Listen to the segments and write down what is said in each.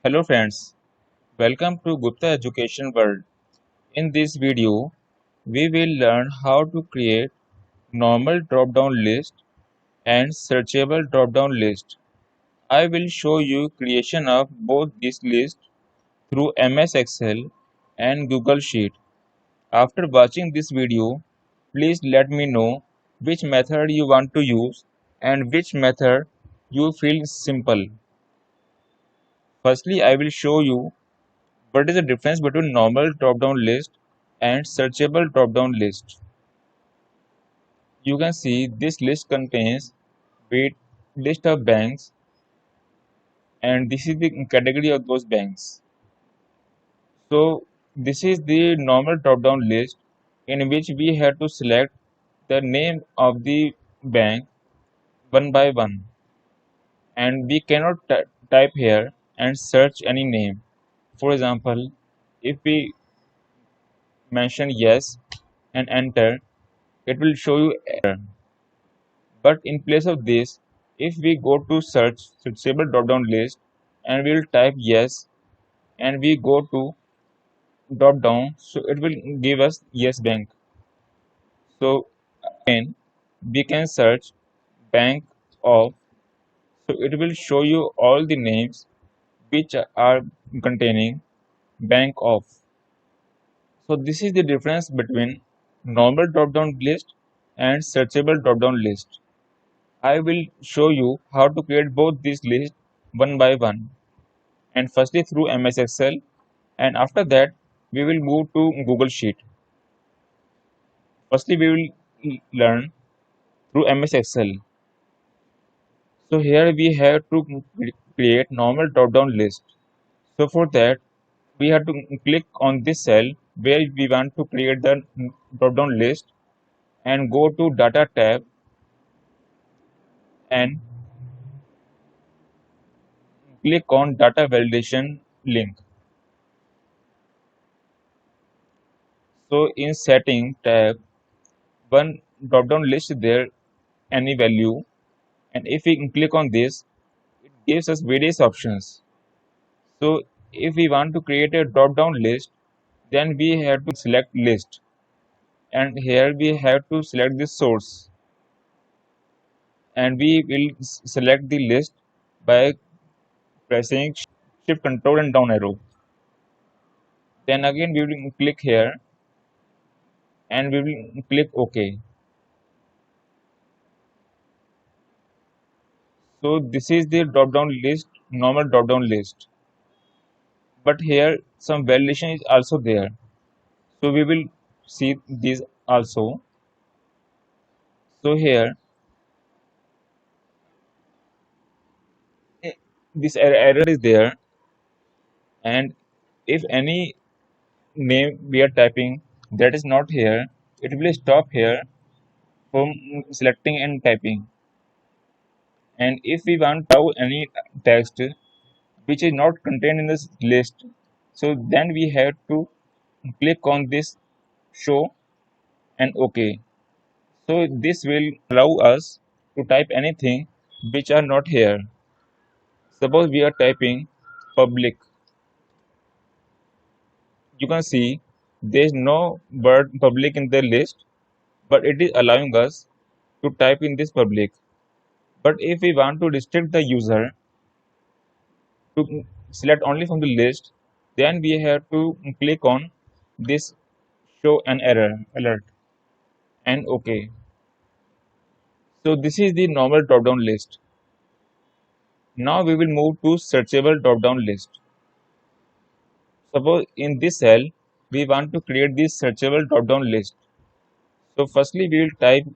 Hello friends, welcome to Gupta Education World. In this video, we will learn how to create normal drop-down list and searchable drop-down list. I will show you creation of both these lists through MS Excel and Google Sheet. After watching this video, please let me know which method you want to use and which method you feel simple. Firstly, I will show you what is the difference between normal drop-down list and searchable drop-down list? You can see this list contains wait list of banks and this is the category of those banks. So this is the normal drop-down list in which we have to select the name of the bank one by one, and we cannot type here and search any name. For example, if we mention yes and enter, it will show you error. But in place of this, if we go to searchable drop-down list and we will type yes and we go to drop down, so it will give us yes bank. So again, we can search bank of, so it will show you all the names which are containing bank of. So this is the difference between normal drop-down list and searchable drop-down list. I will show you how to create both these lists one by one, and firstly through MS Excel, and after that we will move to Google Sheet. Firstly we will learn through MS Excel. So here we have to create normal drop-down list. So for that we have to click on this cell where we want to create the drop-down list and go to Data tab and click on Data Validation link. So in Setting tab, one drop-down list there any value, and if we click on this, it gives us various options. So if we want to create a drop-down list, then we have to select list, and here we have to select the source, and we will select the list by pressing shift control and down arrow. Then again we will click here and we will click OK. So this is the drop down list, normal drop down list. But here some validation is also there. So we will see this also. So here this error is there, and if any name we are typing that is not here, it will stop here from selecting and typing. And if we want to allow any text which is not contained in this list, so then we have to click on this show and OK. So this will allow us to type anything which are not here. Suppose we are typing public, you can see there is no word public in the list, but it is allowing us to type in this public. But if we want to restrict the user to select only from the list, then we have to click on this show an error alert and OK. So this is the normal drop down list. Now we will move to searchable drop down list. Suppose in this cell we want to create this searchable drop down list. So firstly we will type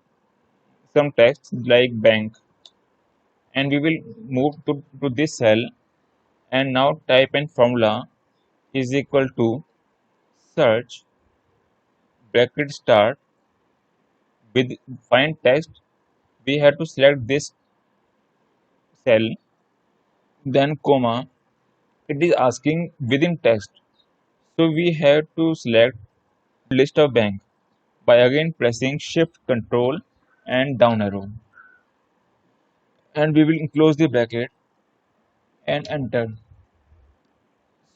some text like bank, and we will move to this cell and now type in formula is equal to search bracket start with find text. We have to select this cell, then comma, it is asking within text, so we have to select list of bank by again pressing shift control and down arrow, and we will close the bracket and enter.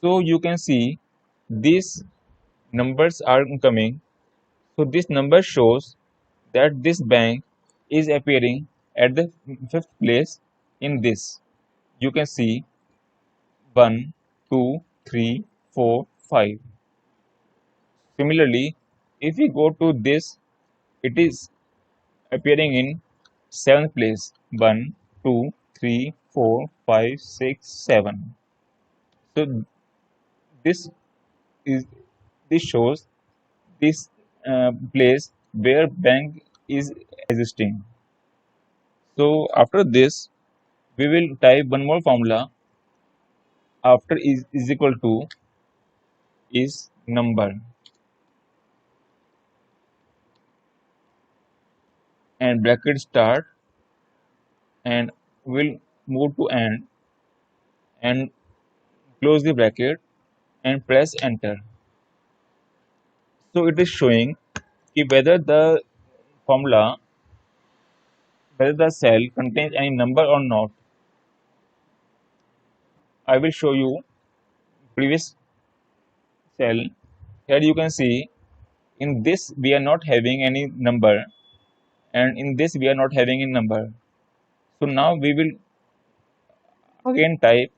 So you can see these numbers are coming. So this number shows that this bank is appearing at the fifth place in this. You can see 1, 2, 3, 4, 5. Similarly, if we go to this, it is appearing in seventh place. 1, 2, 3, 4, 5, 6, 7. So this is this shows this place where bank is existing. So after this, we will type one more formula. After is equal to is number, and bracket start, and we'll move to end and close the bracket and press enter. So it is showing whether the formula, whether the cell contains any number or not. I will show you previous cell. Here you can see in this we are not having any number, and in this we are not having any number. So now we will again type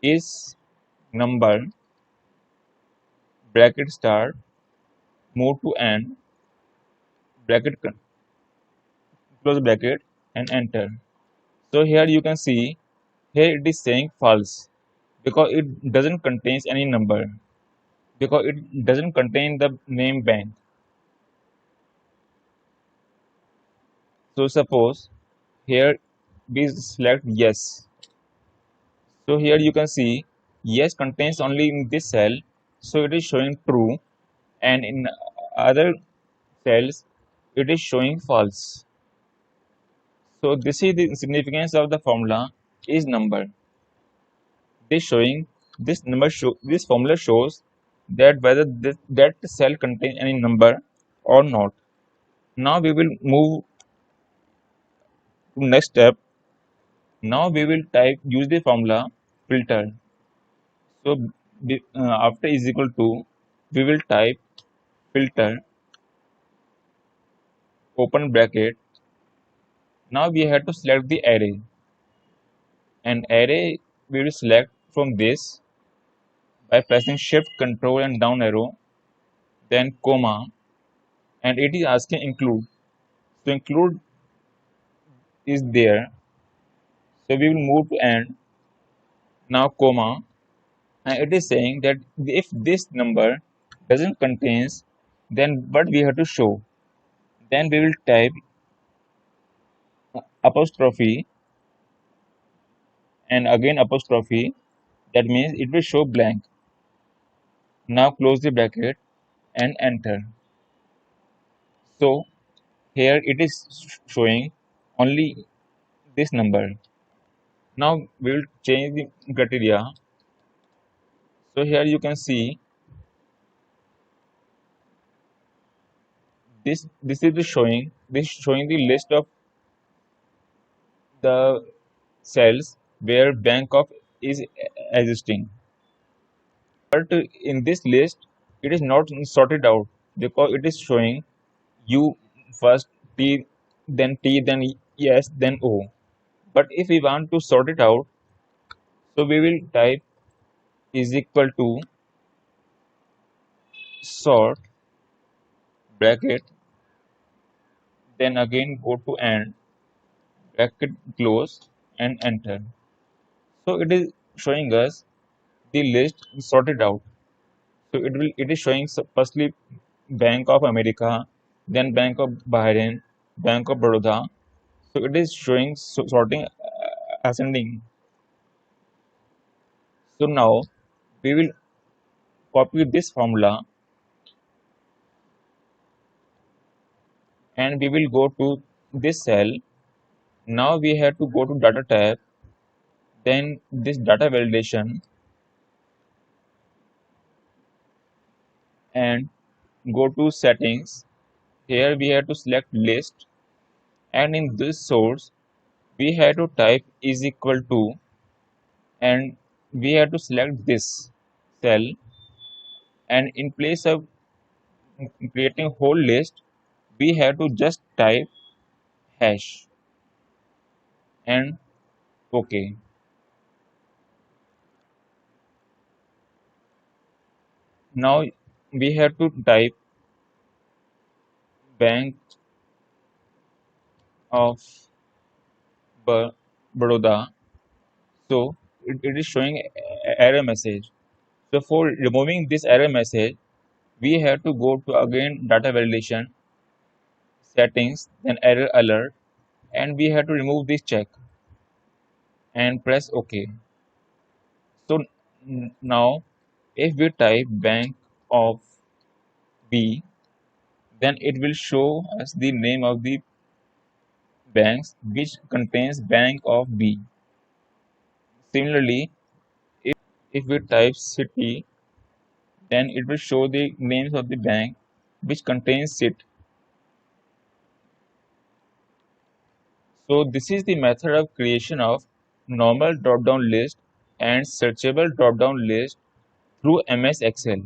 is number, bracket start, move to end, bracket close bracket, and enter. So here you can see, here it is saying false because it doesn't contain any number, because it doesn't contain the name bank. So suppose here we select yes. So here you can see yes contains only in this cell, so it is showing true, and in other cells it is showing false. So this is the significance of the formula is number. This formula shows that whether that cell contains any number or not. Now we will move to next step. Now we will use the formula filter. So after is equal to, we will type filter, open bracket. Now we have to select the array. And array we will select from this by pressing shift, control and down arrow, then comma, and it is asking include. So include is there. So we will move to end. Now comma, and it is saying that if this number doesn't contains, then what we have to show. Then we will type apostrophe and again apostrophe. That means it will show blank. Now close the bracket and enter. So here it is showing only this number. Now we will change the criteria. So here you can see this showing the list of the cells where bank of is existing. But in this list, it is not sorted out because it is showing U first, T, then yes, then O. But if we want to sort it out, so we will type is equal to sort bracket, then again go to end, bracket close and enter. So it is showing us the list sorted out. So it is showing firstly Bank of America, then Bank of Bahrain, Bank of Baroda. So it is showing sorting ascending. So now we will copy this formula and we will go to this cell. Now we have to go to data tab, then this data validation, and go to settings. Here we have to select list, and in this source we have to type is equal to, and we have to select this. cell, and in place of creating whole list, we have to just type hash and OK. Now we have to type Bank of Baroda. So it is showing error message. So for removing this error message, we have to go to again data validation, settings, then error alert, and we have to remove this check and press OK. So now if we type Bank of B, then it will show us the name of the banks which contains Bank of B. Similarly, if we type city, then it will show the names of the bank which contains it. So this is the method of creation of normal drop-down list and searchable drop-down list through MS Excel.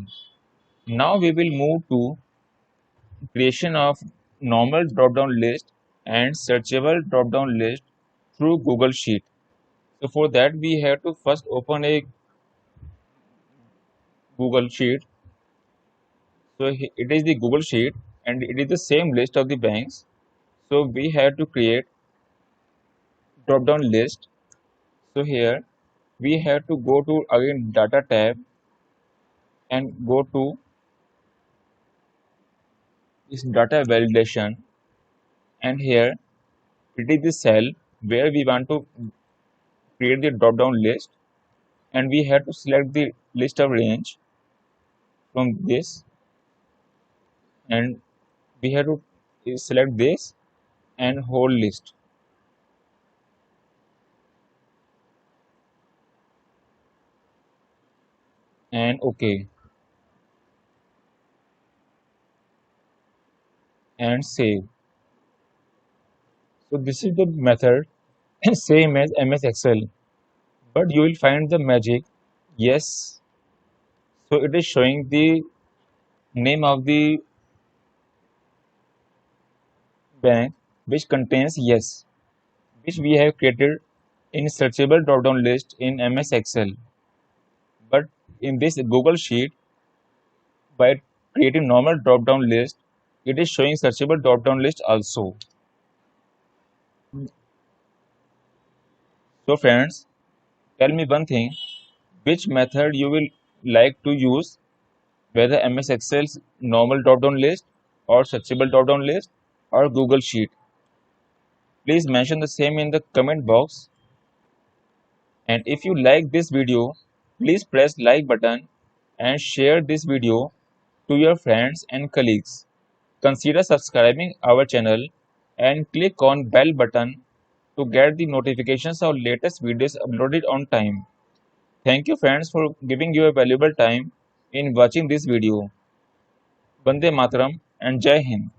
Now we will move to creation of normal drop-down list and searchable drop-down list through Google Sheet. So for that we have to first open a Google Sheet. So it is the Google Sheet and it is the same list of the banks. So we have to create drop-down list. So here we have to go to again data tab and go to this data validation, and here it is the cell where we want to create the drop-down list, and we have to select the list of range from this, and we have to select this and whole list, and OK, and save. So this is the method same as MS Excel, but you will find the magic. Yes, so it is showing the name of the bank which contains yes, which we have created in searchable drop-down list in MS Excel. But in this Google Sheet, by creating normal drop-down list, it is showing searchable drop-down list also. So friends, tell me one thing, which method you will like to use, whether MS Excel's normal drop-down list or searchable drop-down list or Google Sheet. Please mention the same in the comment box. And if you like this video, please press like button and share this video to your friends and colleagues. Consider subscribing our channel and click on bell button to get the notifications of latest videos uploaded on time. Thank you friends for giving your valuable time in watching this video. Vande Mataram and Jai Hind.